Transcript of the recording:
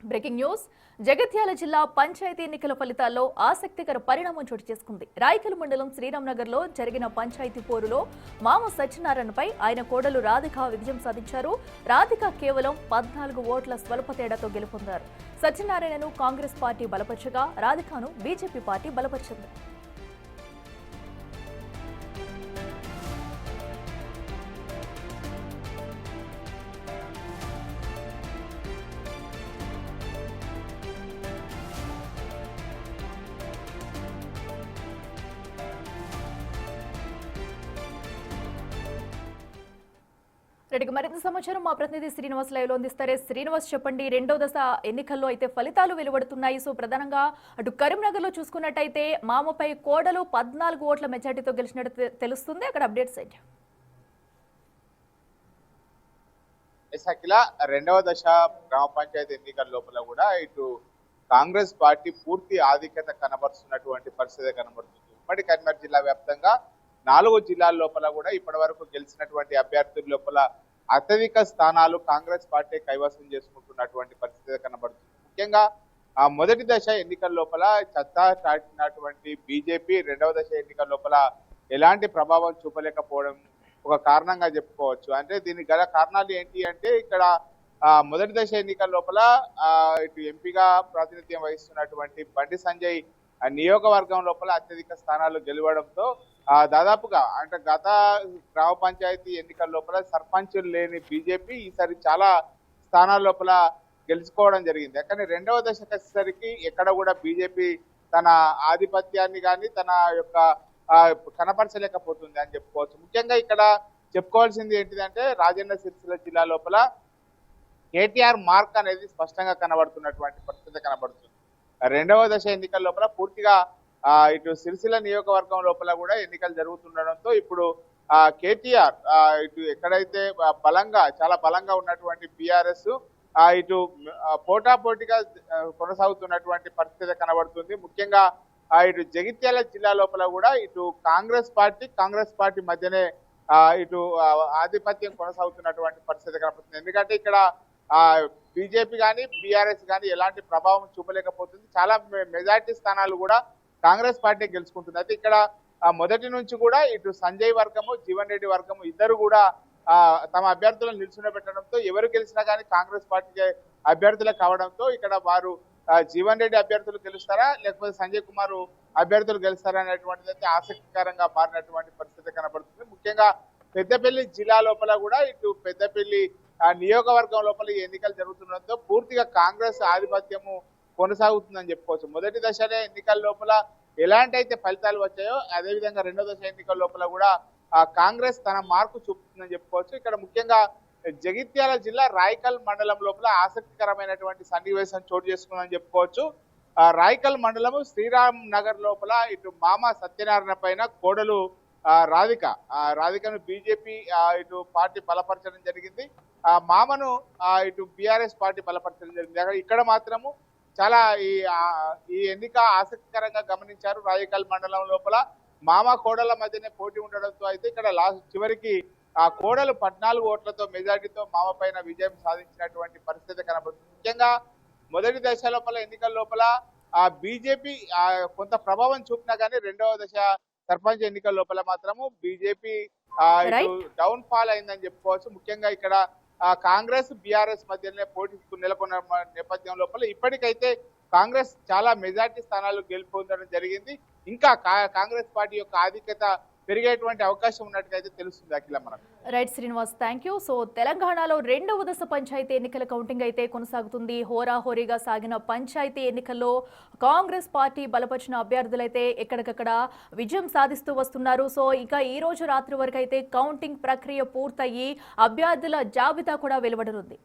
Breaking news. Jagtial జిల్లా పంచాయతీ ఎన్నికల ఫలితాల్లో ఆసక్తికర పరిణామం చోటు చేసుకుంది. రాయకల్ మండలం శ్రీరాంనగర్ లో జరిగిన పంచాయతీ పోరులో మామ సత్యనారాయణపై ఆయన కోడలు రాధిక విజయం సాధించారు. రాధిక కేవలం 14 ఓట్ల స్వల్ప తేడాతో గెలుపొందారు. సత్యనారాయణను కాంగ్రెస్ పార్టీ బలపరచగా రాధికను బీజేపీ పార్టీ బలపరిచింది. రెడ్డికి మరింత సమాచారం మా ప్రతినిధి శ్రీనివాస్ లైవ్ లో అందిస్తారు. శ్రీనివాస్, చెప్పండి, రెండో దశ ఎన్నికల్లో అయితే ఫలితాలు వెలువడుతున్నాయి. సో ప్రధానంగా అటు కరీంనగర్ లో చూసుకున్నట్టయితే మామపై కోడలు 14 ఓట్ల మెజార్టీతో గెలిచినట్టు తెలుస్తుంది. అక్కడ అప్డేట్స్ ఏంటి? అఖిల, రెండవ దశ గ్రామ పంచాయతీ ఎన్నికల లోపల కూడా ఇటు కాంగ్రెస్ పార్టీ పూర్తి ఆధిక్యత కనబరుస్తున్నటువంటి పరిస్థితి కనబడుతుంది. ఉమ్మడి కరీంనగర్ జిల్లా వ్యాప్తంగా 4 జిల్లాల లోపల కూడా ఇప్పటి వరకు గెలిచినటువంటి అభ్యర్థుల లోపల అత్యధిక స్థానాలు కాంగ్రెస్ పార్టీ కైవసం చేసుకుంటున్నటువంటి పరిస్థితి కనబడుతుంది. ముఖ్యంగా మొదటి దశ ఎన్నికల లోపల సత్తా చాటినటువంటి బీజేపీ రెండవ దశ ఎన్నికల లోపల ఎలాంటి ప్రభావం చూపలేకపోవడం ఒక కారణంగా చెప్పుకోవచ్చు. అంటే దీనికి గల కారణాలు ఏంటి అంటే, ఇక్కడ మొదటి దశ ఎన్నికల లోపల ఇటు ఎంపీగా ప్రాతినిధ్యం వహిస్తున్నటువంటి బండి సంజయ్ నియోగవర్గం లోపల అత్యధిక స్థానాలు గెలవడంతో దాదాపుగా అంటే గత గ్రామ పంచాయతీ ఎన్నికల లోపల సర్పంచులు లేని బీజేపీ ఈసారి చాలా స్థానాల లోపల గెలుచుకోవడం జరిగింది. కానీ రెండవ దశకు వచ్చేసరికి ఎక్కడ కూడా బీజేపీ తన ఆధిపత్యాన్ని కానీ తన యొక్క కనపరచలేకపోతుంది అని చెప్పుకోవచ్చు. ముఖ్యంగా ఇక్కడ చెప్పుకోవాల్సింది ఏంటిదంటే, రాజన్న సిరిసిల్ల జిల్లా లోపల కేటీఆర్ మార్క్ అనేది స్పష్టంగా కనబడుతున్నటువంటి పరిస్థితి కనబడుతుంది. రెండవ దశ ఎన్నికల లోపల పూర్తిగా ఇటు సిరిసిల్ల నియోజకవర్గం లోపల కూడా ఎన్నికలు జరుగుతుండడంతో ఇప్పుడు కేటీఆర్ ఇటు ఎక్కడైతే చాలా బలంగా ఉన్నటువంటి బీఆర్ఎస్ ఇటు పోటాపోటీగా కొనసాగుతున్నటువంటి పరిస్థితి కనబడుతుంది. ముఖ్యంగా ఇటు జగిత్యాల జిల్లా లోపల కూడా ఇటు కాంగ్రెస్ పార్టీ మధ్యనే ఇటు ఆధిపత్యం కొనసాగుతున్నటువంటి పరిస్థితి కనబడుతుంది. ఎందుకంటే ఇక్కడ బీజేపీ కానీ బీఆర్ఎస్ కానీ ఎలాంటి ప్రభావం చూపలేకపోతుంది. చాలా మెజార్టీ స్థానాలు కూడా కాంగ్రెస్ పార్టీ గెలుచుకుంటుంది. అయితే ఇక్కడ మొదటి నుంచి కూడా ఇటు సంజయ్ వర్గము జీవన్ రెడ్డి వర్గము ఇద్దరు కూడా తమ అభ్యర్థులను నిల్చుండబెట్టడంతో ఎవరు గెలిచినా కానీ కాంగ్రెస్ పార్టీ అభ్యర్థులు కావడంతో ఇక్కడ వారు జీవన్ రెడ్డి అభ్యర్థులు గెలుస్తారా లేకపోతే సంజయ్ కుమార్ అభ్యర్థులు గెలుస్తారా అనేటువంటిది అయితే ఆసక్తికరంగా మారినటువంటి పరిస్థితి కనబడుతుంది. ముఖ్యంగా పెద్దపల్లి జిల్లా లోపల కూడా ఇటు పెద్దపల్లి నియోజకవర్గం లోపల ఈ ఎన్నికలు జరుగుతుండడంతో పూర్తిగా కాంగ్రెస్ ఆధిపత్యము కొనసాగుతుందని చెప్పుకోవచ్చు. మొదటి దశలో ఎన్నికల లోపల ఎలాంటి అయితే ఫలితాలు వచ్చాయో అదేవిధంగా రెండో దశ ఎన్నికల లోపల కూడా కాంగ్రెస్ తన మార్కు చూపుతుందని చెప్పుకోవచ్చు. ఇక్కడ ముఖ్యంగా జగిత్యాల జిల్లా రాయకల్ మండలం లోపల ఆసక్తికరమైనటువంటి సన్నివేశం చోటు చేసుకుందని చెప్పుకోవచ్చు. రాయకల్ మండలము శ్రీరామ్ నగర్ లోపల ఇటు మామ సత్యనారాయణ పైన కోడలు రాధికను బీజేపీ ఇటు పార్టీ బలపరచడం జరిగింది. మామను ఇటు బీఆర్ఎస్ పార్టీ బలపరచడం జరిగింది. ఇక్కడ మాత్రము చాలా ఈ ఎన్నిక ఆసక్తికరంగా గమనించారు. రాయకల్ మండలం లోపల మామ కోడల మధ్యనే పోటీ ఉండడంతో అయితే ఇక్కడ చివరికి ఆ కోడలు 14 ఓట్లతో మెజార్టీతో మామ పైన విజయం సాధించినటువంటి పరిస్థితి కనబడుతుంది. ముఖ్యంగా మొదటి దశ లోపల ఎన్నికల లోపల బీజేపీ కొంత ప్రభావం చూపినా కానీ రెండవ దశ సర్పంచ్ ఎన్నికల లోపల మాత్రము బీజేపీ డౌన్ ఫాల్ అయిందని చెప్పుకోవచ్చు. ముఖ్యంగా ఇక్కడ కాంగ్రెస్ బీఆర్ఎస్ మధ్యనే పోటీ నెలకొన్న నేపథ్యం లోపల ఇప్పటికైతే కాంగ్రెస్ చాలా మెజార్టీ స్థానాలు గెలుపొందడం జరిగింది. ఇంకా కాంగ్రెస్ పార్టీ యొక్క ఆధిక్యత పెరిగేటువంటి అవకాశం ఉన్నట్టుగా అయితే తెలుస్తుంది. అఖిల, మనకు right Srinivas, thank you. So తెలంగాణలో రెండవ దశ పంచాయతీ ఎన్నికల కౌంటింగ్ అయితే కొనసాగుతుంది. హోరాహోరీగా సాగిన పంచాయతీ ఎన్నికల్లో కాంగ్రెస్ పార్టీ బలపరిచిన అభ్యర్థులైతే ఎక్కడికక్కడ విజయం సాధిస్తూ వస్తున్నారు. సో ఇక ఈ రోజు రాత్రి వరకు అయితే కౌంటింగ్ ప్రక్రియ పూర్తయి అభ్యర్థుల జాబితా కూడా వెలువడనుంది.